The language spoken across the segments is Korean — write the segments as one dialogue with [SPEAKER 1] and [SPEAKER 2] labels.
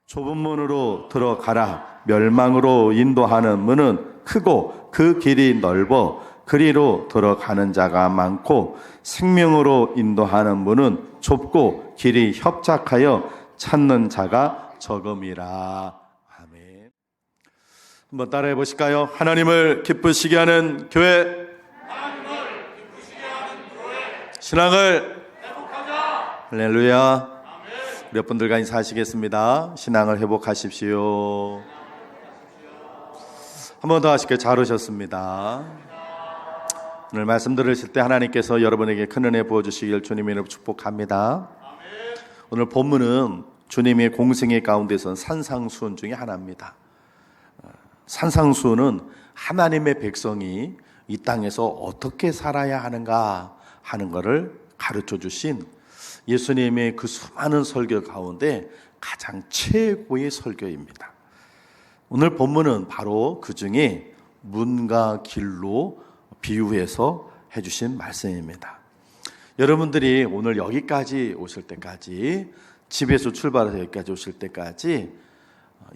[SPEAKER 1] 좁은 문으로 들어가라. 멸망으로 인도하는 문은 크고 그 길이 넓어 그리로 들어가는 자가 많고, 생명으로 인도하는 문은 좁고 길이 협착하여 찾는 자가 적음이라. 아멘. 한번 따라해 보실까요? 하나님을 기쁘시게 하는 교회, 신앙을 회복하자. 할렐루야. 몇 분들과 인사하시겠습니다. 신앙을 회복하십시오. 한 번 더 하실게요. 잘 오셨습니다. 오늘 말씀 들으실 때 하나님께서 여러분에게 큰 은혜 부어주시길 주님의 이름으로 축복합니다. 오늘 본문은 주님의 공생애 가운데서 산상수훈 중에 하나입니다. 산상수훈은 하나님의 백성이 이 땅에서 어떻게 살아야 하는가 하는 것을 가르쳐 주신 예수님의 그 수많은 설교 가운데 가장 최고의 설교입니다. 오늘 본문은 바로 그 중에 문과 길로 비유해서 해주신 말씀입니다. 여러분들이 오늘 여기까지 오실 때까지, 집에서 출발해서 여기까지 오실 때까지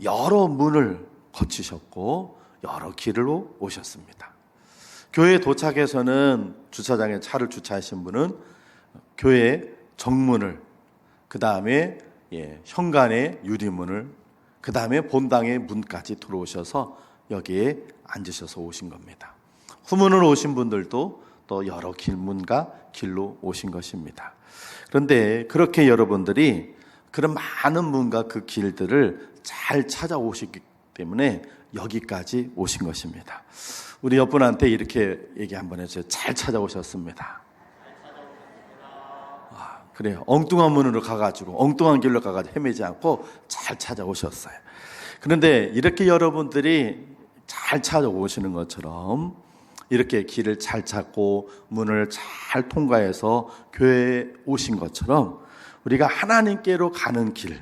[SPEAKER 1] 여러 문을 거치셨고 여러 길로 오셨습니다. 교회에 도착해서는 주차장에 차를 주차하신 분은 교회 정문을, 그 다음에 현관의 유리문을, 그 다음에 본당의 문까지 들어오셔서 여기에 앉으셔서 오신 겁니다. 후문으로 오신 분들도 또 여러 길문과 길로 오신 것입니다. 그런데 그렇게 여러분들이 그런 많은 문과 그 길들을 잘 찾아오시기 때문에 여기까지 오신 것입니다. 우리 옆분한테 이렇게 얘기 한번 해주세요. 잘 찾아오셨습니다. 그래요. 엉뚱한 문으로 가가지고, 엉뚱한 길로 가가지고 헤매지 않고 잘 찾아오셨어요. 그런데 이렇게 여러분들이 잘 찾아오시는 것처럼 이렇게 길을 잘 찾고 문을 잘 통과해서 교회에 오신 것처럼 우리가 하나님께로 가는 길,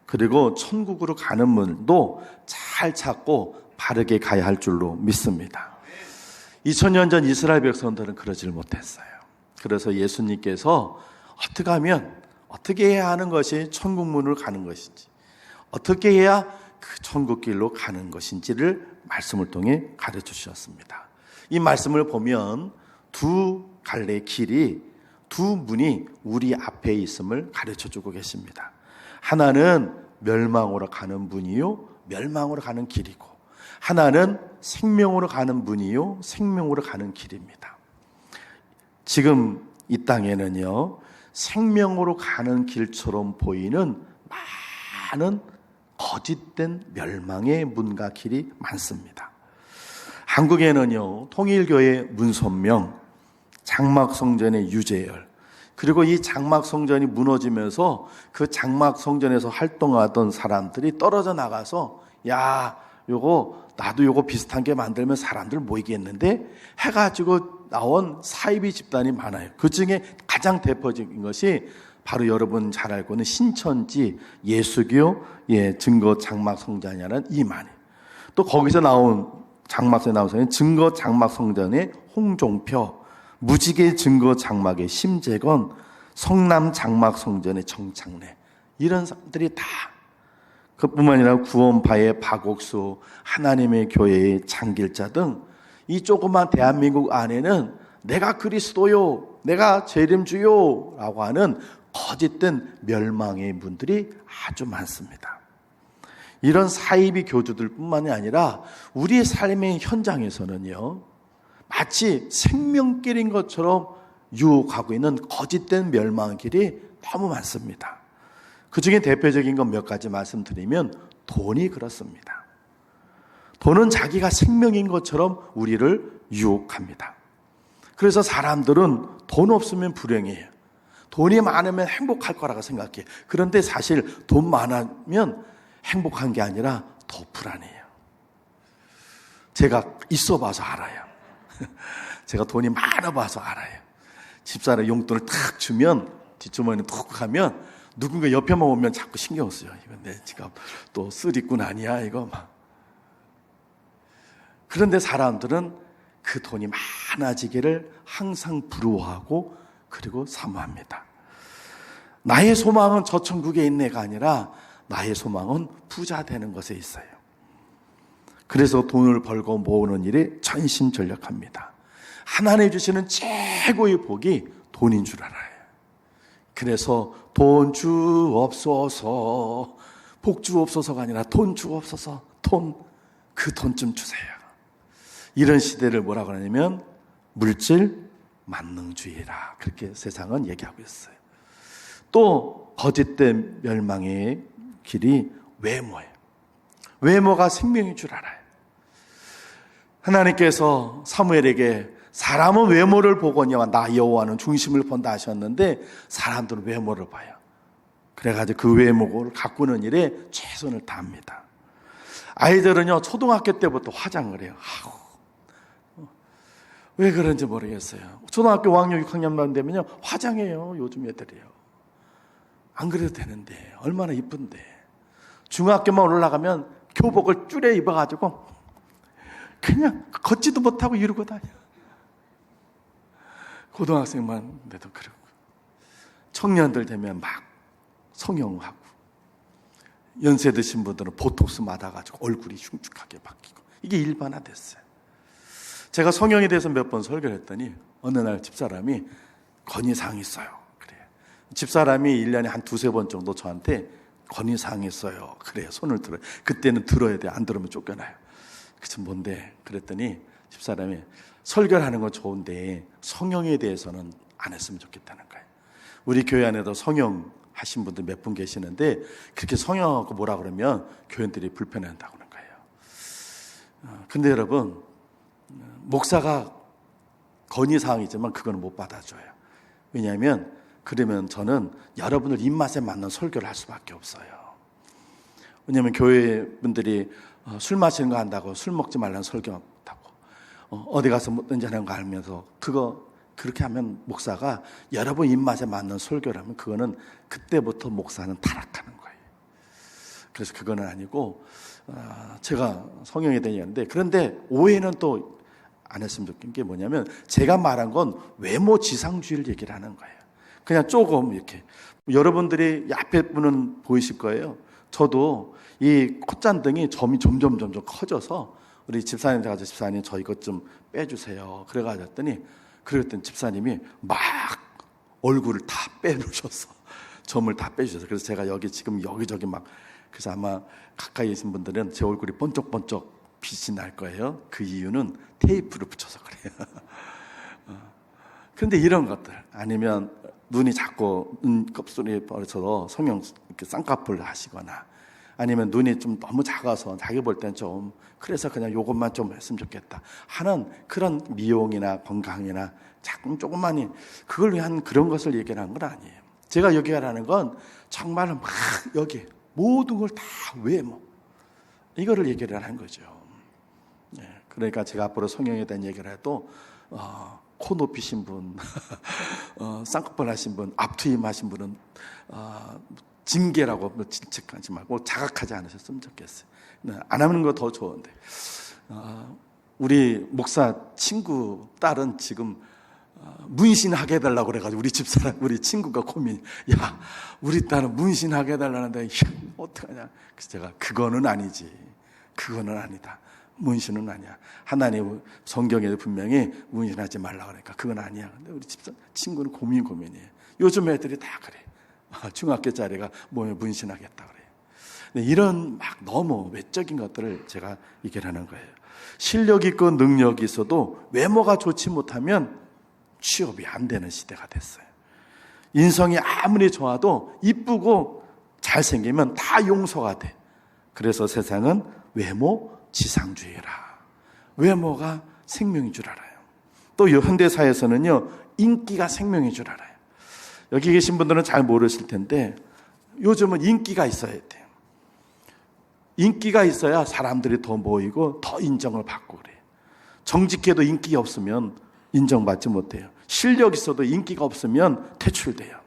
[SPEAKER 1] 그리고 천국으로 가는 문도 잘 찾고 바르게 가야 할 줄로 믿습니다. 2000년 전 이스라엘 백성들은 그러질 못했어요. 그래서 예수님께서 어떻게 하면, 어떻게 해야 하는 것이 천국 문으로 가는 것인지, 어떻게 해야 그 천국 길로 가는 것인지를 말씀을 통해 가르쳐 주셨습니다. 이 말씀을 보면 두 갈래 길이, 두 문이 우리 앞에 있음을 가르쳐 주고 계십니다. 하나는 멸망으로 가는 문이요, 멸망으로 가는 길이고, 하나는 생명으로 가는 문이요, 생명으로 가는 길입니다. 지금 이 땅에는요, 생명으로 가는 길처럼 보이는 많은 거짓된 멸망의 문과 길이 많습니다. 한국에는요, 통일교회 문선명, 장막성전의 유재열, 그리고 이 장막성전이 무너지면서 그 장막성전에서 활동하던 사람들이 떨어져 나가서, 야, 나도 요거 비슷한 게 만들면 사람들 모이겠는데 해가지고 나온 사이비 집단이 많아요. 그 중에 가장 대표적인 것이 바로 여러분 잘 알고 있는 신천지 예수교 증거 장막성전이라는 이만희, 또 거기서 나온 장막성에 나온 증거 장막성전의 홍종표, 무지개 증거 장막의 심재건, 성남 장막성전의 정창래, 이런 사람들이 다, 그뿐만 아니라 구원파의 박옥수, 하나님의 교회의 장길자 등 이 조그만 대한민국 안에는 내가 그리스도요, 내가 재림주요 라고 하는 거짓된 멸망의 문들이 아주 많습니다. 이런 사이비 교주들 뿐만이 아니라 우리의 삶의 현장에서는요, 마치 생명길인 것처럼 유혹하고 있는 거짓된 멸망의 길이 너무 많습니다. 그 중에 대표적인 건 몇 가지 말씀드리면, 돈이 그렇습니다. 돈은 자기가 생명인 것처럼 우리를 유혹합니다. 그래서 사람들은 돈 없으면 불행해요. 돈이 많으면 행복할 거라고 생각해요. 그런데 사실 돈 많으면 행복한 게 아니라 더 불안해요. 제가 있어 봐서 알아요. 제가 돈이 많아 봐서 알아요. 집사람 용돈을 탁 주면 뒷주머니에 툭 하면 누군가 옆에만 오면 자꾸 신경 써요. 이거 내 지갑 또 쓰리꾼 아니야 이거 막. 그런데 사람들은 그 돈이 많아지기를 항상 부러워하고 그리고 사모합니다. 나의 소망은 저 천국에 있네가 아니라 나의 소망은 부자 되는 것에 있어요. 그래서 돈을 벌고 모으는 일에 전심전력합니다. 하나님 주시는 최고의 복이 돈인 줄 알아요. 그래서 돈 주옵소서, 복 주옵소서가 아니라 돈 주옵소서, 그 돈 좀 주세요. 이런 시대를 뭐라고 하냐면 물질 만능주의라, 그렇게 세상은 얘기하고 있어요. 또 거짓된 멸망의 길이 외모예요. 외모가 생명인 줄 알아요. 하나님께서 사무엘에게 사람은 외모를 보거니와 나 여호와는 중심을 본다 하셨는데 사람들은 외모를 봐요. 그래가지고 그 외모를 가꾸는 일에 최선을 다합니다. 아이들은요, 초등학교 때부터 화장을 해요. 왜 그런지 모르겠어요. 초등학교 5학년, 6학년만 되면요, 화장해요. 요즘 애들이요. 안 그래도 되는데, 얼마나 이쁜데. 중학교만 올라가면 교복을 줄여 입어가지고 그냥 걷지도 못하고 이러고 다녀. 고등학생만 돼도 그러고. 청년들 되면 막 성형하고. 연세 드신 분들은 보톡스 맞아가지고 얼굴이 흉측하게 바뀌고. 이게 일반화됐어요. 제가 성형에 대해서 몇 번 설교를 했더니 어느 날 집사람이 건의사항이 있어요. 그래요. 집사람이 1년에 한 두세 번 정도 저한테 건의사항이 있어요. 그래요. 손을 들어요. 그때는 들어야 돼요. 안 들으면 쫓겨나요. 그래서 뭔데? 그랬더니 집사람이 설교를 하는 건 좋은데 성형에 대해서는 안 했으면 좋겠다는 거예요. 우리 교회 안에도 성형 하신 분들 몇 분 계시는데 그렇게 성형하고 뭐라 그러면 교인들이 불편해한다고 하는 거예요. 근데 여러분, 목사가 건의사항이지만 그거는 못 받아줘요. 왜냐하면 그러면 저는 여러분들 입맛에 맞는 설교를 할 수밖에 없어요. 왜냐하면 교회 분들이 술 마시는 거 한다고 술 먹지 말라는 설교 못하고 어디 가서 뭐든지 하는 거 알면서 그렇게 하면 목사가 여러분 입맛에 맞는 설교를 하면 그거는 그때부터 목사는 타락하는 거예요. 그래서 그거는 아니고 제가 성형에 대한 얘기하는데, 그런데 오해는 또 안 했으면 좋겠는 게 뭐냐면 제가 말한 건 외모 지상주의를 얘기를 하는 거예요. 그냥 조금 이렇게 여러분들이 앞에 분은 보이실 거예요. 저도 이 콧잔등이 점이 점점 커져서 우리 집사님한테 가서 집사님 저 이것 좀 빼주세요. 그래가지고 그랬더니 집사님이 막 얼굴을 다 빼놓으셔서 점을 다 빼주셔서, 그래서 제가 여기 지금 여기저기 막, 그래서 아마 가까이 계신 분들은 제 얼굴이 번쩍번쩍 빛이 날 거예요. 그 이유는 테이프를 붙여서 그래요. 그런데 이런 것들, 아니면 눈이 자꾸 눈곱슬이 벌어져서 성형 이렇게 쌍꺼풀을 하시거나, 아니면 눈이 좀 너무 작아서 자기 볼 땐 좀 그래서 그냥 요것만 좀 했으면 좋겠다 하는 그런 미용이나 건강이나 조금만이 그걸 위한 그런 것을 얘기하는 건 아니에요. 제가 얘기하라는 건 정말 막 여기 모든 걸 다 외모, 이거를 얘기를 하는 거죠. 그러니까 제가 앞으로 성형에 대한 얘기를 해도 코 높이신 분, 쌍꺼풀 하신 분, 앞트임 하신 분은 징계라고 질책하지 말고 자각하지 않으셨으면 좋겠어요. 안 하는 거 더 좋은데. 우리 목사 친구 딸은 지금 문신하게 해달라고 그래가지고 우리 집사람, 우리 친구가 고민, 야, 우리 딸은 문신하게 해달라는데 어떡하냐. 그래서 제가 그거는 아니지. 그거는 아니다. 문신은 아니야. 하나님 성경에 분명히 문신하지 말라 그러니까 그건 아니야. 근데 우리 친구는 고민이에요. 요즘 애들이 다 그래. 중학교짜리가 뭐에 문신하겠다 그래요. 근데 이런 막 너무 외적인 것들을 제가 얘기하는 거예요. 실력 있고 능력이 있어도 외모가 좋지 못하면 취업이 안 되는 시대가 됐어요. 인성이 아무리 좋아도 이쁘고 잘생기면 다 용서가 돼. 그래서 세상은 외모 지상주의라. 외모가 생명인 줄 알아요. 또 현대사회에서는요, 인기가 생명인 줄 알아요. 여기 계신 분들은 잘 모르실 텐데 요즘은 인기가 있어야 돼요. 인기가 있어야 사람들이 더 모이고 더 인정을 받고 그래요. 정직해도 인기가 없으면 인정받지 못해요. 실력 있어도 인기가 없으면 퇴출돼요.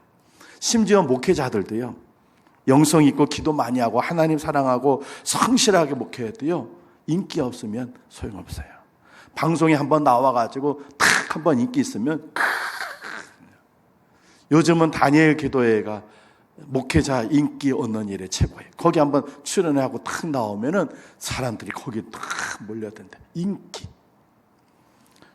[SPEAKER 1] 심지어 목회자들도요, 영성 있고 기도 많이 하고 하나님 사랑하고 성실하게 목회해도요, 인기 없으면 소용없어요. 방송에 한번 나와가지고 탁 한번 인기 있으면 요즘은 다니엘 기도회가 목회자 인기 얻는 일에 최고예요. 거기 한번 출연하고 탁 나오면은 사람들이 거기 탁 몰려든대. 인기.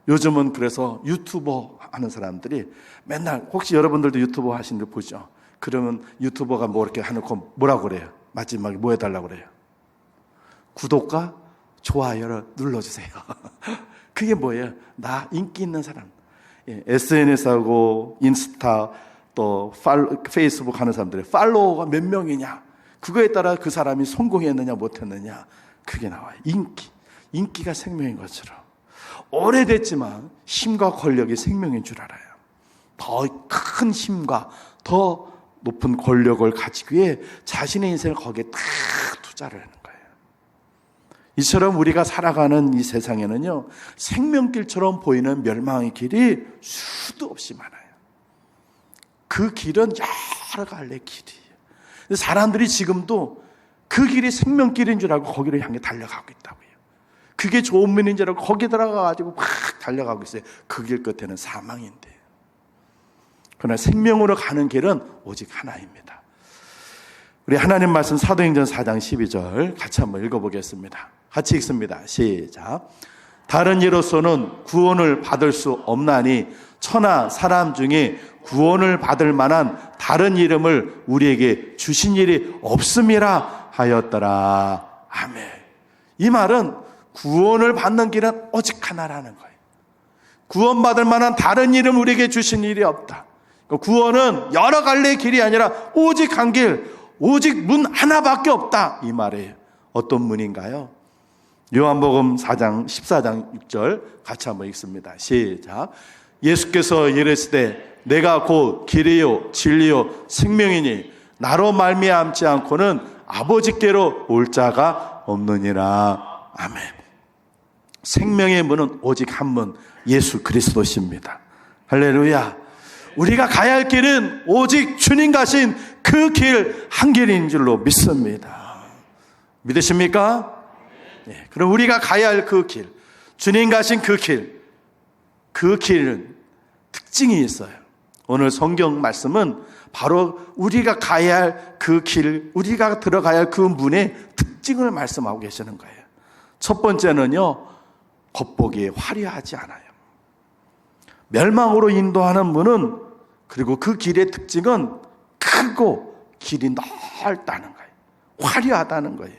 [SPEAKER 1] 요즘은 그래서 유튜버 하는 사람들이 맨날, 혹시 여러분들도 유튜버 하시는 거 보죠? 그러면 유튜버가 뭐 이렇게 해놓고 뭐라고 그래요? 마지막에 뭐 해달라고 그래요? 구독과 좋아요를 눌러주세요. 그게 뭐예요? 나 인기 있는 사람. SNS하고 인스타 또 페이스북 하는 사람들의 팔로워가 몇 명이냐, 그거에 따라 그 사람이 성공했느냐 못했느냐, 그게 나와요. 인기가 생명인 것처럼 오래됐지만 힘과 권력이 생명인 줄 알아요. 더 큰 힘과 더 높은 권력을 가지기 위해 자신의 인생을 거기에 다 투자를 하는 거예요. 이처럼 우리가 살아가는 이 세상에는요, 생명길처럼 보이는 멸망의 길이 수도 없이 많아요. 그 길은 여러 갈래 길이에요. 사람들이 지금도 그 길이 생명길인 줄 알고 거기를 향해 달려가고 있다고요. 그게 좋은 면인 줄 알고 거기에 들어가가지고 막 달려가고 있어요. 그 길 끝에는 사망인데. 그러나 생명으로 가는 길은 오직 하나입니다. 우리 하나님 말씀 사도행전 4장 12절 같이 한번 읽어보겠습니다. 같이 읽습니다. 시작. 다른 이로서는 구원을 받을 수 없나니 천하 사람 중에 구원을 받을 만한 다른 이름을 우리에게 주신 일이 없음이라 하였더라. 아멘. 이 말은 구원을 받는 길은 오직 하나라는 거예요. 구원받을 만한 다른 이름 우리에게 주신 일이 없다. 구원은 여러 갈래의 길이 아니라 오직 한 길, 오직 문 하나밖에 없다, 이 말이에요. 어떤 문인가요? 요한복음 4장 14장 6절 같이 한번 읽습니다. 시작. 예수께서 이르시되 내가 곧 길이요 진리요 생명이니 나로 말미암지 않고는 아버지께로 올 자가 없느니라. 아멘. 생명의 문은 오직 한 문, 예수 그리스도십니다. 할렐루야. 우리가 가야 할 길은 오직 주님 가신 그 길 한 길인 줄로 믿습니다. 믿으십니까? 네, 그럼 우리가 가야 할 그 길, 주님 가신 그 길은 특징이 있어요. 오늘 성경 말씀은 바로 우리가 가야 할 그 길, 우리가 들어가야 할 그 문의 특징을 말씀하고 계시는 거예요. 첫 번째는요, 겉보기에 화려하지 않아요. 멸망으로 인도하는 문은, 그리고 그 길의 특징은 크고 길이 넓다는 거예요. 화려하다는 거예요.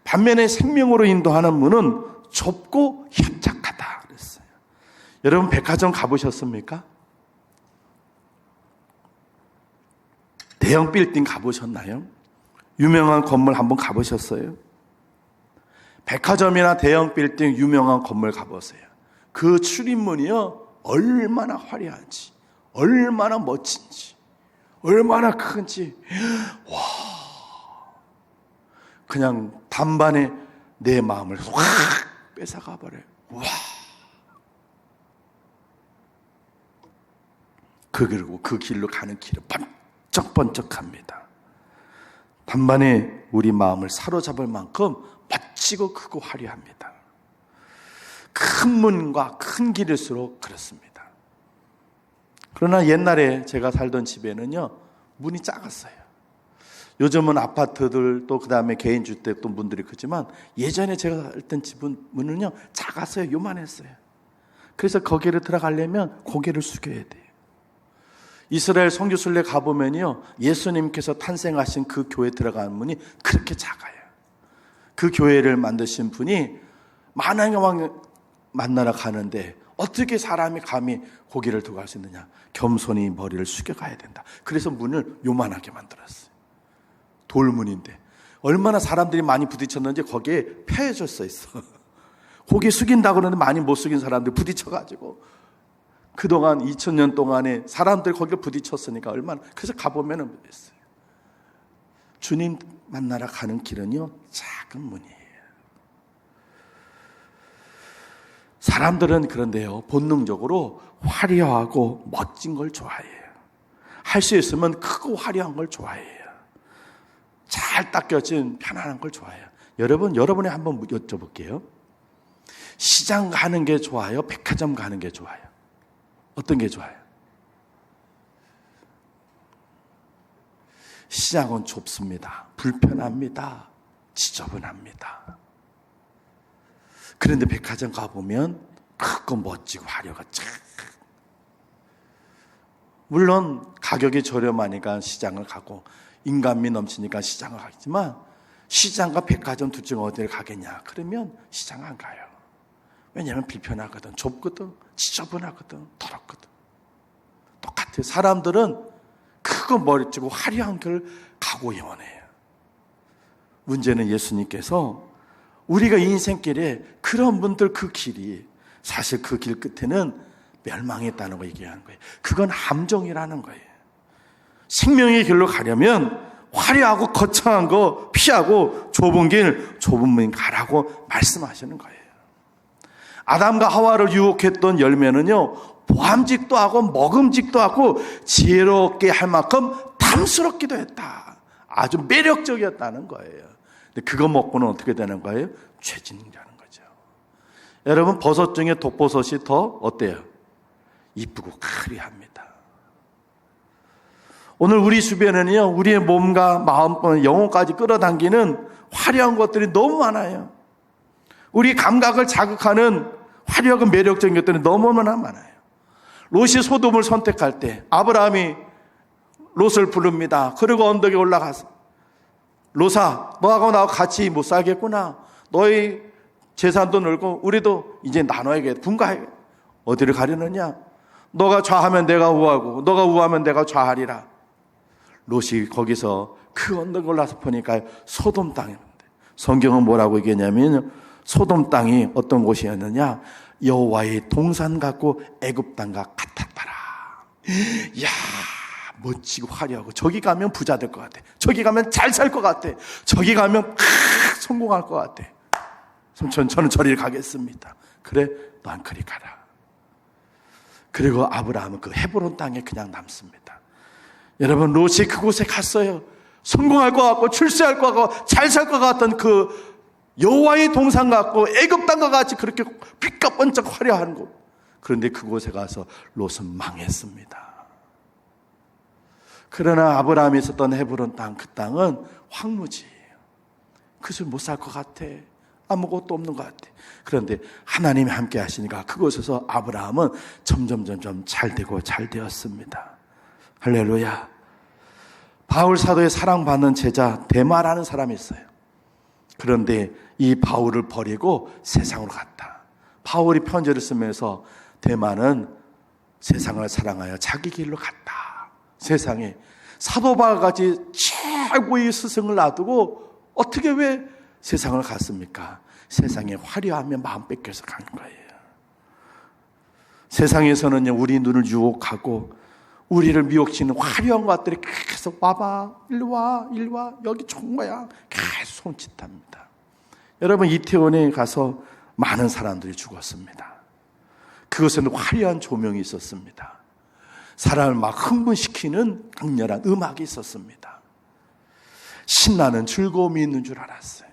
[SPEAKER 1] 반면에 생명으로 인도하는 문은 좁고 협착하다 그랬어요. 여러분 백화점 가보셨습니까? 대형 빌딩 가보셨나요? 유명한 건물 한번 가보셨어요? 백화점이나 대형 빌딩 유명한 건물 가보세요. 그 출입문이요, 얼마나 화려한지, 얼마나 멋진지, 얼마나 큰지, 와, 그냥 단번에 내 마음을 확 뺏어가 버려요. 와. 그리고 그 길로 가는 길은 번쩍번쩍합니다. 단번에 우리 마음을 사로잡을 만큼 멋지고 크고 화려합니다. 큰 문과 큰 길일수록 그렇습니다. 그러나 옛날에 제가 살던 집에는요, 문이 작았어요. 요즘은 아파트들 또 그다음에 개인주택 또 문들이 크지만 예전에 제가 살던 집은 문은요, 작았어요. 요만했어요. 그래서 거기를 들어가려면 고개를 숙여야 돼요. 이스라엘 선교순례 가보면요, 예수님께서 탄생하신 그 교회 들어가는 문이 그렇게 작아요. 그 교회를 만드신 분이 만왕의 왕 만나러 가는데 어떻게 사람이 감히 고개를 두고 갈 수 있느냐? 겸손히 머리를 숙여 가야 된다. 그래서 문을 요만하게 만들었어요. 돌문인데 얼마나 사람들이 많이 부딪혔는지 거기에 폐해져 있어. 고개 숙인다고 그러는데 많이 못 숙인 사람들이 부딪혀가지고 그동안 2000년 동안에 사람들이 거기를 부딪혔으니까 얼마나. 그래서 가보면은 있어요. 주님 만나러 가는 길은요, 작은 문이에요. 사람들은 그런데요, 본능적으로 화려하고 멋진 걸 좋아해요. 할 수 있으면 크고 화려한 걸 좋아해요. 잘 닦여진 편안한 걸 좋아해요. 여러분이 한번 여쭤볼게요. 시장 가는 게 좋아요? 백화점 가는 게 좋아요? 어떤 게 좋아요? 시장은 좁습니다. 불편합니다. 지저분합니다. 그런데 백화점 가보면 크고 멋지고 화려가 쫙. 물론 가격이 저렴하니까 시장을 가고 인간미 넘치니까 시장을 가겠지만 시장과 백화점 둘 중 어디를 가겠냐? 그러면 시장 안 가요. 왜냐하면 불편하거든, 좁거든, 지저분하거든, 더럽거든. 똑같아요. 사람들은 크고 멋지고 화려한 길 가고 원해요. 문제는 예수님께서 우리가 인생길에 그런 분들 그 길이 사실 그 길 끝에는 멸망했다는 거 얘기하는 거예요. 그건 함정이라는 거예요. 생명의 길로 가려면 화려하고 거창한 거 피하고 좁은 문 가라고 말씀하시는 거예요. 아담과 하와를 유혹했던 열매는요, 보암직도 하고 먹음직도 하고 지혜롭게 할 만큼 탐스럽기도 했다. 아주 매력적이었다는 거예요. 근데 그거 먹고는 어떻게 되는 거예요? 죄진이라는 거죠. 여러분, 버섯 중에 독버섯이 더 어때요? 이쁘고 화려합니다. 오늘 우리 주변에는요, 우리의 몸과 마음, 영혼까지 끌어당기는 화려한 것들이 너무 많아요. 우리 감각을 자극하는 화려하고 매력적인 것들이 너무나 많아요. 롯이 소돔을 선택할 때 아브라함이 롯을 부릅니다. 그리고 언덕에 올라가서 롯아, 너하고 나하고 같이 못 살겠구나. 너희 재산도 늘고 우리도 이제 나눠야겠다. 분가해야겠다. 어디를 가려느냐? 너가 좌하면 내가 우하고 너가 우하면 내가 좌하리라. 롯이 거기서 그 언덕에 올라서 보니까 소돔 땅이었는데, 성경은 뭐라고 얘기했냐면 소돔 땅이 어떤 곳이었느냐? 여호와의 동산 같고 애굽 땅과 같았더라. 이야, 멋지고 화려하고, 저기 가면 부자 될 것 같아. 저기 가면 잘 살 것 같아. 저기 가면 성공할 것 같아. 저는 저리를 가겠습니다. 그래, 넌 그리 가라. 그리고 아브라함은 그 헤브론 땅에 그냥 남습니다. 여러분, 롯이 그곳에 갔어요. 성공할 것 같고 출세할 것 같고 잘 살 것 같던 그 여호와의 동산 같고 애굽 땅과 같이 그렇게 빛과 번쩍 화려한 곳. 그런데 그곳에 가서 롯은 망했습니다. 그러나 아브라함이 있었던 헤브론 땅, 그 땅은 황무지예요. 그것을 못 살 것 같아. 아무것도 없는 것 같아. 그런데 하나님이 함께 하시니까 그곳에서 아브라함은 점점 잘 되고 잘 되었습니다. 할렐루야. 바울 사도의 사랑받는 제자 데마라는 사람이 있어요. 그런데 이 바울을 버리고 세상으로 갔다. 바울이 편지를 쓰면서 데마는 세상을 사랑하여 자기 길로 갔다. 세상에 사도 바울같이 최고의 스승을 놔두고 어떻게 왜 세상을 갔습니까? 세상에 화려하며 마음 뺏겨서 간 거예요. 세상에서는요, 우리 눈을 유혹하고 우리를 미혹시키는 화려한 것들이 계속 와봐, 일로 와, 여기 좋은 거야, 계속 손짓합니다. 여러분, 이태원에 가서 많은 사람들이 죽었습니다. 그것에는 화려한 조명이 있었습니다. 사람을 막 흥분시키는 강렬한 음악이 있었습니다. 신나는 즐거움이 있는 줄 알았어요.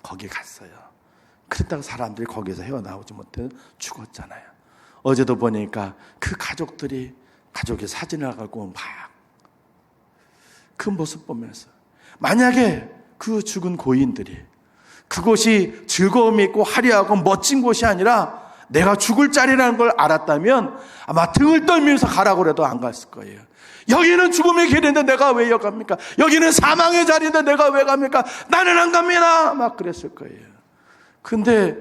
[SPEAKER 1] 거기 갔어요. 그랬다가 사람들이 거기서 헤어나오지 못해 죽었잖아요. 어제도 보니까 그 가족이 사진을 갖고 막 그 모습 보면서, 만약에 그 죽은 고인들이 그곳이 즐거움이 있고 화려하고 멋진 곳이 아니라 내가 죽을 자리라는 걸 알았다면 아마 등을 떨면서 가라고 해도 안 갔을 거예요. 여기는 죽음의 길인데 내가 왜 여기 갑니까? 여기는 사망의 자리인데 내가 왜 갑니까? 나는 안 갑니다. 막 그랬을 거예요. 근데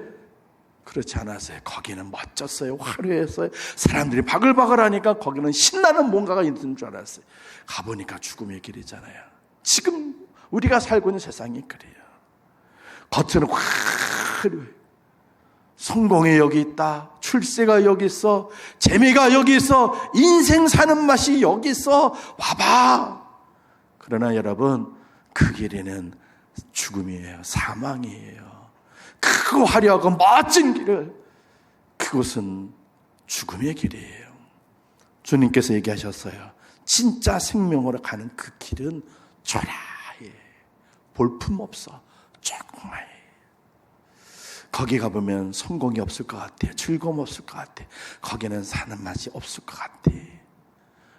[SPEAKER 1] 그렇지 않았어요. 거기는 멋졌어요. 화려했어요. 사람들이 바글바글하니까 거기는 신나는 뭔가가 있는 줄 알았어요. 가보니까 죽음의 길이잖아요. 지금 우리가 살고 있는 세상이 그래요. 겉으로는 화려해요. 성공이 여기 있다. 출세가 여기 있어. 재미가 여기 있어. 인생 사는 맛이 여기 있어. 와봐. 그러나 여러분, 그 길에는 죽음이에요. 사망이에요. 크고 화려하고 멋진 길을, 그곳은 죽음의 길이에요. 주님께서 얘기하셨어요. 진짜 생명으로 가는 그 길은 초라해. 볼품없어. 조그마해. 거기 가보면 성공이 없을 것 같아. 즐거움 없을 것 같아. 거기는 사는 맛이 없을 것 같아.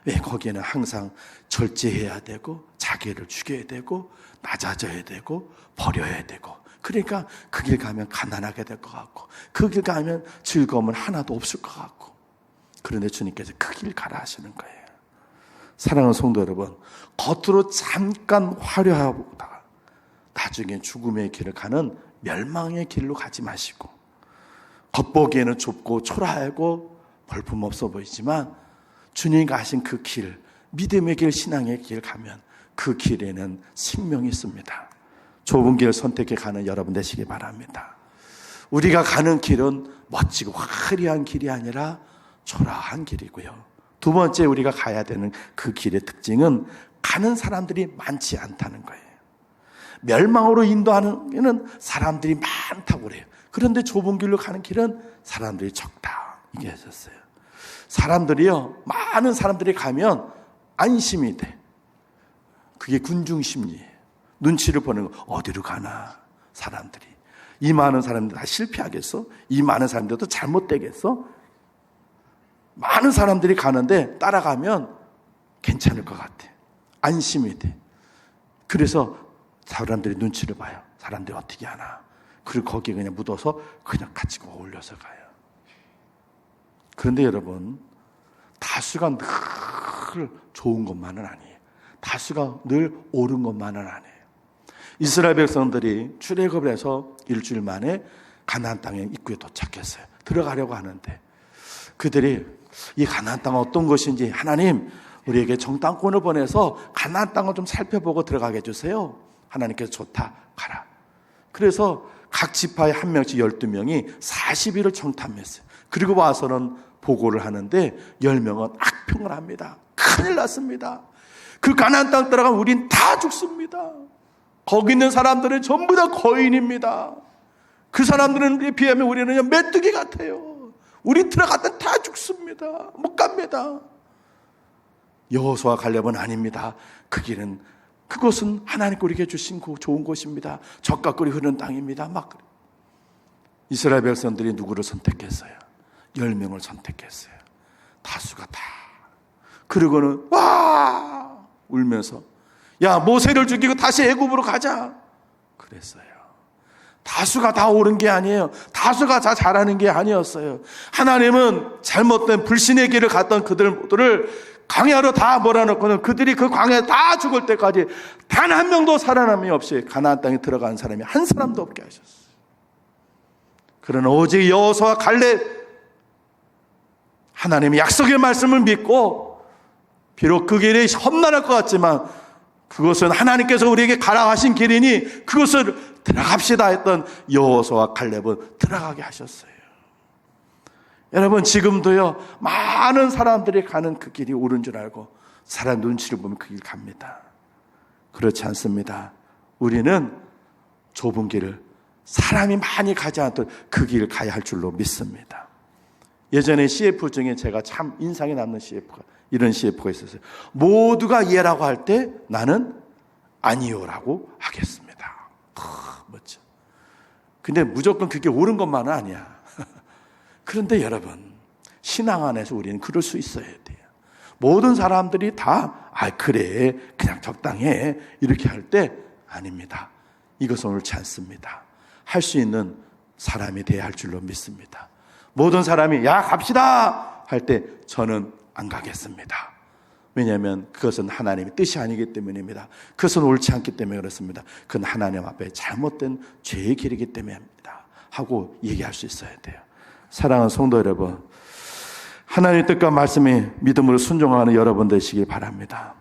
[SPEAKER 1] 왜 거기에는 항상 절제해야 되고 자기를 죽여야 되고 낮아져야 되고 버려야 되고, 그러니까 그 길 가면 가난하게 될 것 같고 그 길 가면 즐거움은 하나도 없을 것 같고, 그런데 주님께서 그 길 가라 하시는 거예요. 사랑하는 성도 여러분, 겉으로 잠깐 화려하다가 나중에 죽음의 길을 가는 멸망의 길로 가지 마시고, 겉보기에는 좁고 초라하고 볼품없어 보이지만 주님이 가신 그 길, 믿음의 길, 신앙의 길 가면 그 길에는 생명이 있습니다. 좁은 길 선택해 가는 여러분 되시기 바랍니다. 우리가 가는 길은 멋지고 화려한 길이 아니라 초라한 길이고요. 두 번째 우리가 가야 되는 그 길의 특징은 가는 사람들이 많지 않다는 거예요. 멸망으로 인도하는 길은 사람들이 많다고 그래요. 그런데 좁은 길로 가는 길은 사람들이 적다, 이게 하셨어요. 사람들이요, 많은 사람들이 가면 안심이 돼. 그게 군중심리예요. 눈치를 보는 거, 어디로 가나 사람들이. 이 많은 사람들 다 실패하겠어? 이 많은 사람들도 잘못되겠어? 많은 사람들이 가는데 따라가면 괜찮을 것 같아. 안심이 돼. 그래서 사람들이 눈치를 봐요. 사람들이 어떻게 하나. 그리고 거기에 그냥 묻어서 그냥 같이 어울려서 가요. 그런데 여러분, 다수가 늘 좋은 것만은 아니에요. 다수가 늘 옳은 것만은 아니에요. 이스라엘 백성들이 출애굽을 해서 일주일 만에 가나안 땅의 입구에 도착했어요. 들어가려고 하는데 그들이 이 가나안 땅은 어떤 것인지, 하나님 우리에게 정탐꾼을 보내서 가나안 땅을 좀 살펴보고 들어가게 해주세요. 하나님께서 좋다, 가라. 그래서 각 지파에 한 명씩 12명이 40일을 정탐했어요. 그리고 와서는 보고를 하는데 10명은 악평을 합니다. 큰일 났습니다. 그 가나안 땅 들어가면 우린 다 죽습니다. 거기 있는 사람들은 전부 다 거인입니다. 그 사람들에 비하면 우리는 메뚜기 같아요. 우리 들어갔다 다 죽습니다. 못 갑니다. 여호수아 갈렙은 아닙니다. 그 길은, 그것은 하나님께 우리에게 주신 좋은 곳입니다. 젖과 꿀이 흐르는 땅입니다. 막 그래. 이스라엘 백성들이 누구를 선택했어요? 10명을 선택했어요. 다수가 다. 그러고는 와 울면서, 야, 모세를 죽이고 다시 애굽으로 가자 그랬어요. 다수가 다 옳은 게 아니에요. 다수가 다 잘하는 게 아니었어요. 하나님은 잘못된 불신의 길을 갔던 그들 모두를 광야로 다 몰아넣고는 그들이 그 광야에 다 죽을 때까지 단 한 명도 살아남이 없이 가나안 땅에 들어간 사람이 한 사람도 없게 하셨어요. 그러나 오직 여호수아 갈렙, 하나님의 약속의 말씀을 믿고, 비록 그 길이 험난할 것 같지만 그것은 하나님께서 우리에게 가라 하신 길이니 그것을 들어갑시다 했던 여호수아와 갈렙은 들어가게 하셨어요. 여러분, 지금도요, 많은 사람들이 가는 그 길이 옳은 줄 알고 사람 눈치를 보면 그 길 갑니다. 그렇지 않습니다. 우리는 좁은 길을, 사람이 많이 가지 않도록 그 길을 가야 할 줄로 믿습니다. 예전에 CF 중에 제가 참 인상이 남는 CF가, 이런 CF가 있었어요. 모두가 예라고 할 때 나는 아니요라고 하겠습니다. 멋져. 근데 무조건 그게 옳은 것만은 아니야. 그런데 여러분, 신앙 안에서 우리는 그럴 수 있어야 돼요. 모든 사람들이 다 그래, 그냥 적당해 이렇게 할 때 아닙니다. 이것은 옳지 않습니다. 할 수 있는 사람이 돼야 할 줄로 믿습니다. 모든 사람이 야 갑시다 할 때 저는 안 가겠습니다. 왜냐하면 그것은 하나님의 뜻이 아니기 때문입니다. 그것은 옳지 않기 때문에 그렇습니다. 그건 하나님 앞에 잘못된 죄의 길이기 때문입니다 하고 얘기할 수 있어야 돼요. 사랑하는 성도 여러분, 하나님의 뜻과 말씀에 믿음으로 순종하는 여러분 되시길 바랍니다.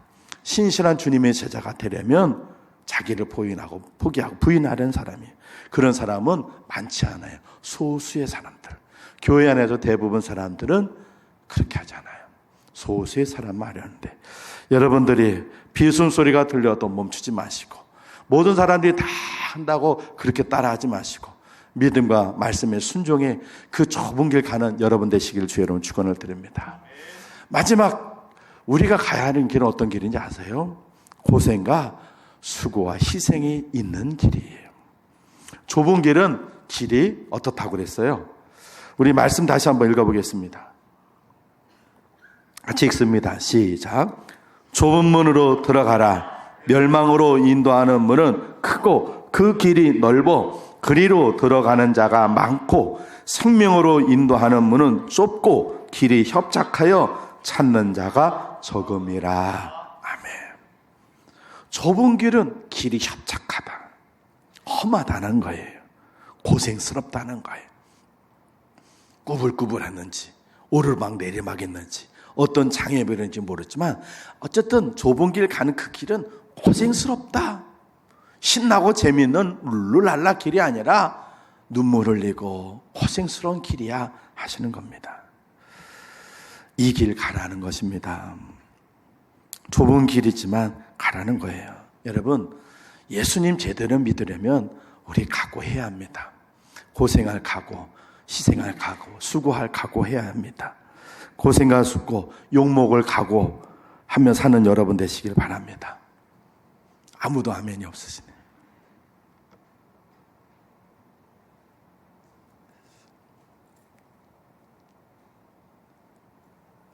[SPEAKER 1] 신실한 주님의 제자가 되려면 자기를 포기하고 부인하려는 사람이에요. 그런 사람은 많지 않아요. 소수의 사람들. 교회 안에서 대부분 사람들은 그렇게 하잖아요. 소수의 사람만 하려는데, 여러분들이 비웃음 소리가 들려도 멈추지 마시고, 모든 사람들이 다 한다고 그렇게 따라하지 마시고, 믿음과 말씀에 순종해 그 좁은 길 가는 여러분 되시기를 주의 이름으로 축원을 드립니다. 마지막 우리가 가야 하는 길은 어떤 길인지 아세요? 고생과 수고와 희생이 있는 길이에요. 좁은 길은 길이 어떻다고 그랬어요? 우리 말씀 다시 한번 읽어보겠습니다. 같이 읽습니다. 시작. 좁은 문으로 들어가라. 멸망으로 인도하는 문은 크고 그 길이 넓어 그리로 들어가는 자가 많고 생명으로 인도하는 문은 좁고 길이 협착하여 찾는 자가 적음이라. 아멘. 좁은 길은 길이 협착하다, 험하다는 거예요. 고생스럽다는 거예요. 꾸불꾸불했는지 오르막 내리막 했는지 어떤 장애별인지 모르지만 어쨌든 좁은 길 가는 그 길은 고생스럽다, 신나고 재미있는 룰루랄라 길이 아니라 눈물 흘리고 고생스러운 길이야 하시는 겁니다. 이 길 가라는 것입니다. 좁은 길이지만 가라는 거예요. 여러분, 예수님 제대로 믿으려면 우리 각오해야 합니다. 고생할 각오, 희생할 각오, 수고할 각오해야 합니다. 고생할 수고, 욕먹을 각오하며 사는 여러분 되시길 바랍니다. 아무도 아멘이 없으시네.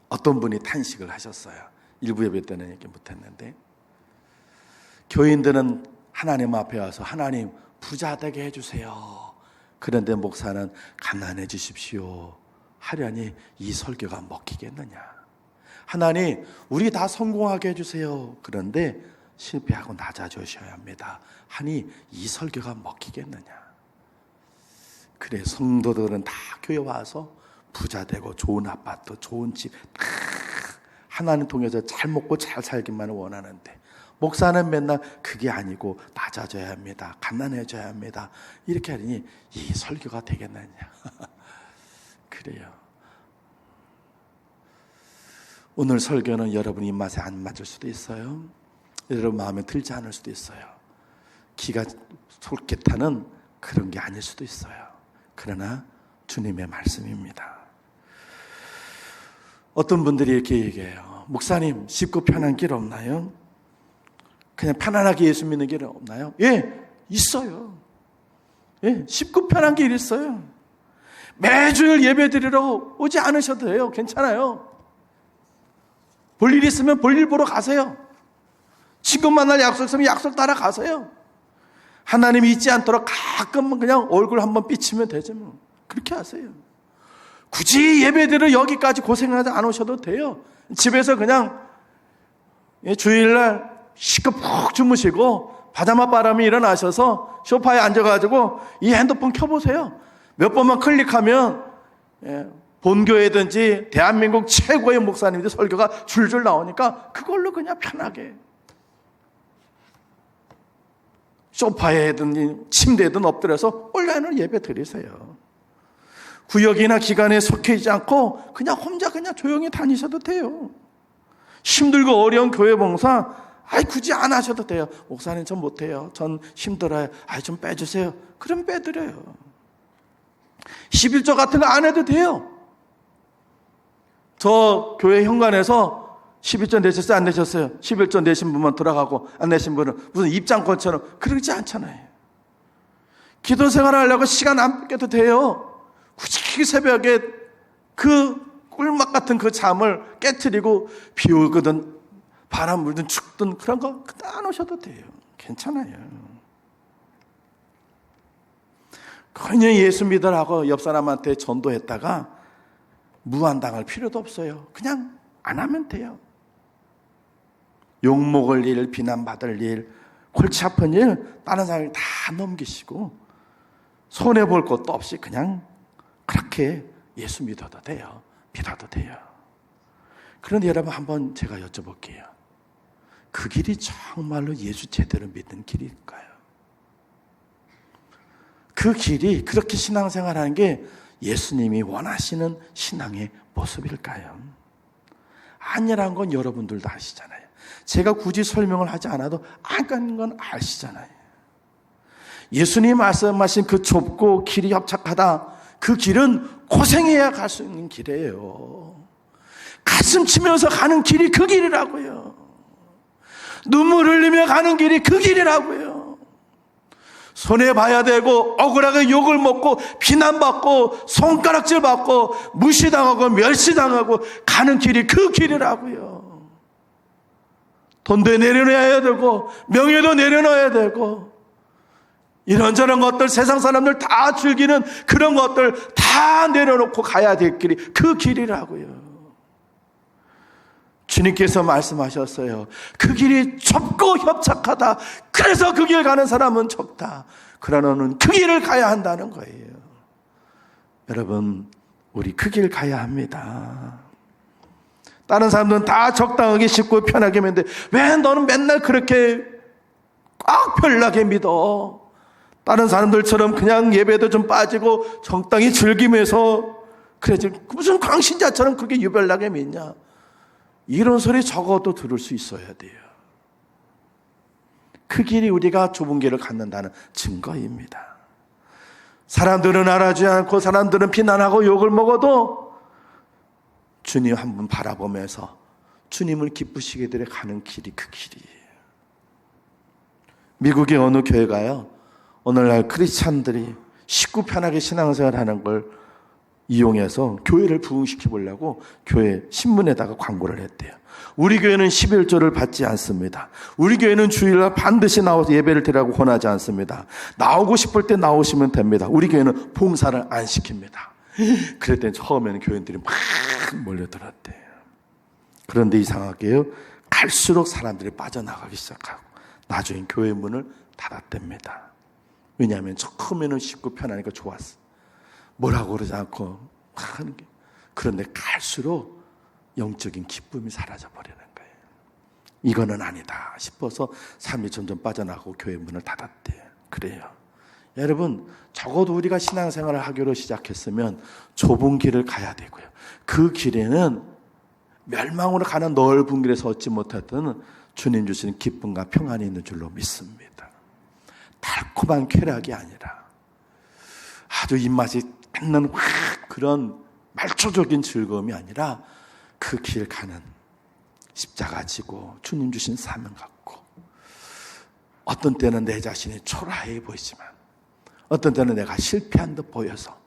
[SPEAKER 1] 어떤 분이 탄식을 하셨어요. 일부 예배 때는 얘기 못했는데, 교인들은 하나님 앞에 와서 하나님 부자 되게 해주세요. 그런데 목사는 가난해 주십시오 하려니 이 설교가 먹히겠느냐. 하나님 우리 다 성공하게 해주세요. 그런데 실패하고 낮아주셔야 합니다 하니 이 설교가 먹히겠느냐. 그래, 성도들은 다 교회 와서 부자 되고 좋은 아파트, 좋은 집 하나님 통해서 잘 먹고 잘 살기만 원하는데, 목사는 맨날 그게 아니고 낮아져야 합니다, 가난해져야 합니다 이렇게 하니 이 설교가 되겠느냐. 그래요. 오늘 설교는 여러분 입맛에 안 맞을 수도 있어요. 여러분 마음에 들지 않을 수도 있어요. 기가 솔깃하는 그런 게 아닐 수도 있어요. 그러나 주님의 말씀입니다. 어떤 분들이 이렇게 얘기해요. 목사님, 쉽고 편한 길 없나요? 그냥 편안하게 예수 믿는 길 없나요? 예, 있어요. 예, 쉽고 편한 길 있어요. 매주일 예배 드리러 오지 않으셔도 돼요. 괜찮아요. 볼일 있으면 볼일 보러 가세요. 친구 만날 약속 있으면 약속 따라 가세요. 하나님이 잊지 않도록 가끔 그냥 얼굴 한번 삐치면 되죠. 뭐. 그렇게 하세요. 굳이 예배드리러 여기까지 고생하지 않으셔도 돼요. 집에서 그냥 주일날 시끄 푹 주무시고 바다마 바람이 일어나셔서 소파에 앉아가지고 이 핸드폰 켜보세요. 몇 번만 클릭하면 본교회든지 대한민국 최고의 목사님들 설교가 줄줄 나오니까 그걸로 그냥 편하게 소파에든 침대에든 엎드려서 온라인으로 예배 드리세요. 구역이나 기관에 속해 있지 않고 그냥 혼자 그냥 조용히 다니셔도 돼요. 힘들고 어려운 교회 봉사 굳이 안 하셔도 돼요. 목사님 전 못해요. 전 힘들어요. 좀 빼주세요. 그럼 빼드려요. 11조 같은 거 안 해도 돼요. 저 교회 현관에서 11조 내셨어요? 안 내셨어요? 11조 내신 분만 들어가고 안 내신 분은 무슨 입장권처럼 그러지 않잖아요. 기도 생활을 하려고 시간 안 뺏겨도 돼요. 굳이 새벽에 그 꿀맛 같은 그 잠을 깨트리고 비 오거든 바람 불든 춥든 그런 거 안 오셔도 돼요. 괜찮아요. 그냥 예수 믿으라고 옆 사람한테 전도했다가 무한당할 필요도 없어요. 그냥 안 하면 돼요. 욕먹을 일, 비난받을 일, 골치 아픈 일 다른 사람이 다 넘기시고 손해볼 것도 없이 그냥 그렇게 예수 믿어도 돼요. 믿어도 돼요. 그런데 여러분 한번 제가 여쭤볼게요. 그 길이 정말로 예수 제대로 믿는 길일까요? 그 길이 그렇게 신앙생활하는 게 예수님이 원하시는 신앙의 모습일까요? 아니라는 건 여러분들도 아시잖아요. 제가 굳이 설명을 하지 않아도 아는 건 아시잖아요. 예수님 말씀하신 그 좁고 길이 협착하다, 그 길은 고생해야 갈 수 있는 길이에요. 가슴 치면서 가는 길이 그 길이라고요. 눈물 흘리며 가는 길이 그 길이라고요. 손해봐야 되고 억울하게 욕을 먹고 비난받고 손가락질 받고 무시당하고 멸시당하고 가는 길이 그 길이라고요. 돈도 내려놔야 되고 명예도 내려놔야 되고 이런저런 것들, 세상 사람들 다 즐기는 그런 것들 다 내려놓고 가야 될 길이 그 길이라고요. 주님께서 말씀하셨어요. 그 길이 좁고 협착하다. 그래서 그 길 가는 사람은 적다. 그러나 너는 그 길을 가야 한다는 거예요. 여러분, 우리 그 길 가야 합니다. 다른 사람들은 다 적당하게 쉽고 편하게 믿는데 왜 너는 맨날 그렇게 꽉 별나게 믿어? 다른 사람들처럼 그냥 예배도 좀 빠지고 적당히 즐기면서 그래야지 무슨 광신자처럼 그렇게 유별나게 믿냐? 이런 소리 적어도 들을 수 있어야 돼요. 그 길이 우리가 좁은 길을 갖는다는 증거입니다. 사람들은 알아주지 않고 사람들은 비난하고 욕을 먹어도 주님 한 분 바라보면서 주님을 기쁘시게 되려 가는 길이 그 길이에요. 미국의 어느 교회가요, 오늘날 크리스찬들이 쉽고 편하게 신앙생활 하는 걸 이용해서 교회를 부흥시켜 보려고 교회 신문에다가 광고를 했대요. 우리 교회는 11조를 받지 않습니다. 우리 교회는 주일날 반드시 나와서 예배를 드리라고 권하지 않습니다. 나오고 싶을 때 나오시면 됩니다. 우리 교회는 봉사를 안 시킵니다. 그랬더니 처음에는 교인들이 막 몰려들었대요. 그런데 이상하게요, 갈수록 사람들이 빠져나가기 시작하고 나중에 교회 문을 닫았답니다. 왜냐하면 처음에는 쉽고 편하니까 좋았어. 뭐라고 그러지 않고 막 하는 게. 그런데 갈수록 영적인 기쁨이 사라져 버리는 거예요. 이거는 아니다 싶어서 삶이 점점 빠져나가고 교회 문을 닫았대요. 그래요. 여러분, 적어도 우리가 신앙생활을 하기로 시작했으면 좁은 길을 가야 되고요. 그 길에는 멸망으로 가는 넓은 길에서 얻지 못했던 주님 주시는 기쁨과 평안이 있는 줄로 믿습니다. 달콤한 쾌락이 아니라 아주 입맛이 닿는 확 그런 말초적인 즐거움이 아니라 그 길 가는 십자가 지고 주님 주신 사명 갖고, 어떤 때는 내 자신이 초라해 보이지만 어떤 때는 내가 실패한 듯 보여서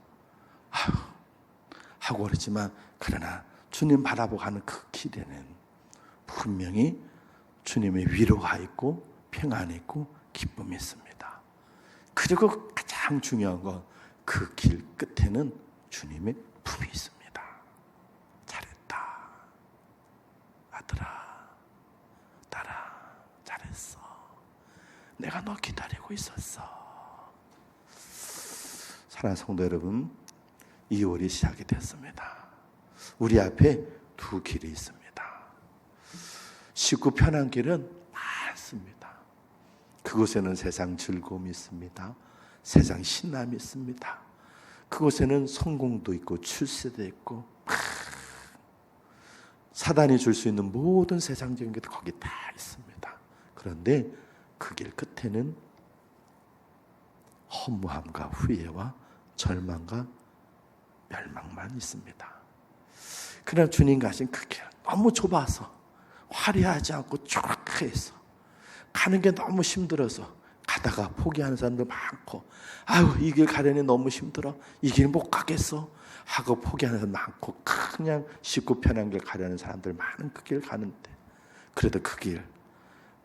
[SPEAKER 1] 하고 그러지만, 그러나 주님 바라보고 가는 그 길에는 분명히 주님의 위로가 있고 평안이 있고 기쁨이 있습니다. 그리고 가장 중요한 건 그 길 끝에는 주님의 품이 있습니다. 잘했다 아들아, 딸아, 잘했어. 내가 너 기다리고 있었어. 사랑하는 성도 여러분, 2월이 시작이 됐습니다. 우리 앞에 두 길이 있습니다. 쉽고 편한 길은 많습니다. 그곳에는 세상 즐거움이 있습니다. 세상 신남이 있습니다. 그곳에는 성공도 있고 출세도 있고 사단이 줄 수 있는 모든 세상적인 것도 거기 다 있습니다. 그런데 그 길 끝에는 허무함과 후회와 절망과 멸망만 있습니다. 그러나 주님 가신 그 길 너무 좁아서 화려하지 않고 촉촉해서 가는 게 너무 힘들어서 가다가 포기하는 사람도 많고, 아유 이 길 가려니 너무 힘들어, 이 길 못 가겠어 하고 포기하는 사람 많고, 그냥 쉽고 편한 길 가려는 사람들 많은 그 길 가는데, 그래도 그 길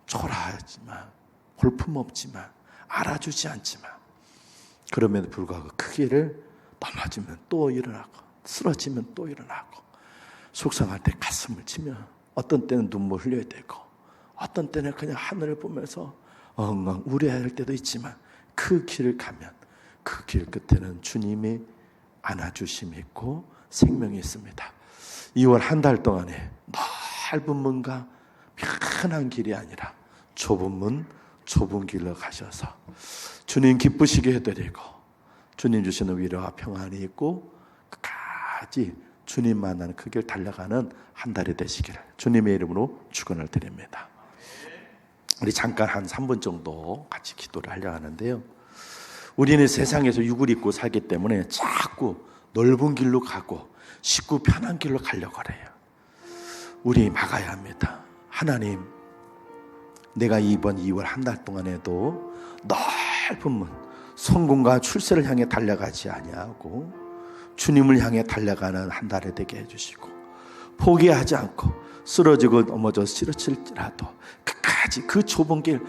[SPEAKER 1] 초라하지만 볼품없지만 알아주지 않지만 그럼에도 불구하고 그 길을 넘어지면 또 일어나고 쓰러지면 또 일어나고 속상할 때 가슴을 치며 어떤 때는 눈물 흘려야 되고 어떤 때는 그냥 하늘을 보면서 엉엉 우려할 때도 있지만, 그 길을 가면 그 길 끝에는 주님이 안아주심이 있고 생명이 있습니다. 2월 한 달 동안에 넓은 문과 편한 길이 아니라 좁은 문, 좁은 길로 가셔서 주님 기쁘시게 해드리고 주님 주시는 위로와 평안이 있고 끝까지 주님 만나는 그 길 달려가는 한 달이 되시기를 주님의 이름으로 축원을 드립니다. 우리 잠깐 한 3분 정도 같이 기도를 하려고 하는데요. 우리는 세상에서 육을 입고 살기 때문에 자꾸 넓은 길로 가고 쉽고 편한 길로 가려고 해요. 우리 막아야 합니다. 하나님, 내가 이번 2월 한 달 동안에도 넓은 문, 성공과 출세를 향해 달려가지 아니하고 주님을 향해 달려가는 한 달이 되게 해주시고, 포기하지 않고 쓰러지고 넘어져 쓰러질지라도 끝까지 그 좁은 길,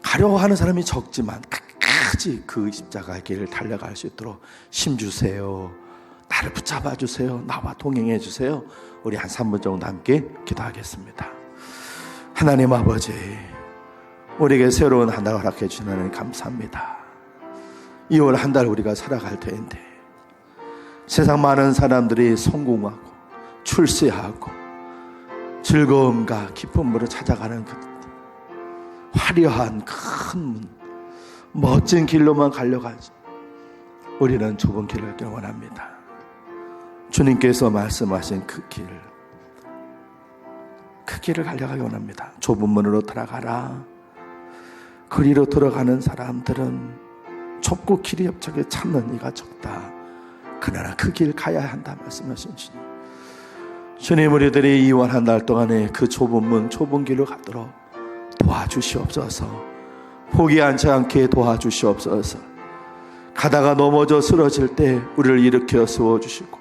[SPEAKER 1] 가려고 하는 사람이 적지만 끝까지 그 십자가의 길을 달려갈 수 있도록 힘 주세요. 나를 붙잡아 주세요. 나와 동행해 주세요. 우리 한 3분 정도 함께 기도하겠습니다. 하나님 아버지, 우리에게 새로운 한 달 허락해 주시는 하나님 감사합니다. 2월 한 달 우리가 살아갈 텐데 세상 많은 사람들이 성공하고 출세하고 즐거움과 기쁨으로 찾아가는 그 화려한 큰 문, 멋진 길로만 가려가지 우리는 좁은 길을 걷기를 원합니다. 주님께서 말씀하신 그 길을 달려가기 원합니다. 좁은 문으로 들어가라. 거리로 들어가는 사람들은 좁고 길이 협착에 찾는 이가 적다. 그러나 그 길 가야 한다 말씀하신 주님. 주님, 우리들이 2월 한 달 동안에 그 좁은 문, 좁은 길로 가도록 도와주시옵소서. 포기하지 않게 도와주시옵소서. 가다가 넘어져 쓰러질 때 우리를 일으켜 세워주시고,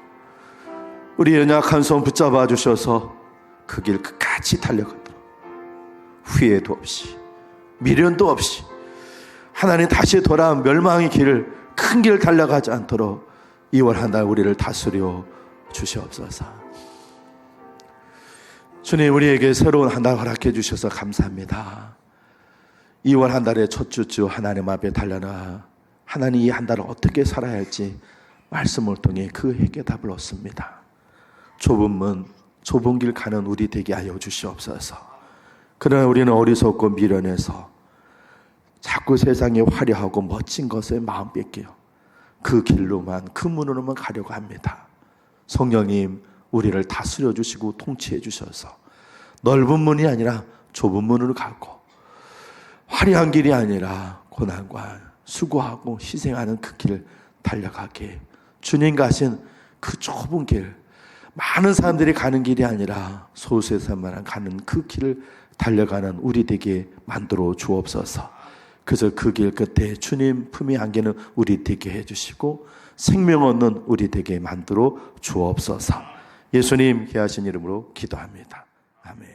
[SPEAKER 1] 우리 연약한 손 붙잡아 주셔서 그 길 끝까지 달려가도록 후회도 없이 미련도 없이 하나님 다시 돌아온 멸망의 길을, 큰 길을 달려가지 않도록 2월 한 달 우리를 다스려 주시옵소서. 주님, 우리에게 새로운 한 달 허락해 주셔서 감사합니다. 2월 한 달의 첫 주 하나님 앞에 달려나 하나님 이 한 달을 어떻게 살아야 할지 말씀을 통해 그 해결답을 얻습니다. 좁은 문, 좁은 길 가는 우리 되게 하여 주시옵소서. 그러나 우리는 어리석고 미련해서 자꾸 세상에 화려하고 멋진 것에 마음 뺏겨요. 그 길로만, 그 문으로만 가려고 합니다. 성령님, 우리를 다스려 주시고 통치해 주셔서 넓은 문이 아니라 좁은 문으로 가고, 화려한 길이 아니라 고난과 수고하고 희생하는 그 길을 달려가게 주님 가신 그 좁은 길, 많은 사람들이 가는 길이 아니라 소수에서만 가는 그 길을 달려가는 우리 되게 만들어 주옵소서. 그래서 그 길 끝에 주님 품에 안기는 우리 되게 해주시고 생명 얻는 우리 되게 만들어 주옵소서. 예수님 귀하신 이름으로 기도합니다. 아멘.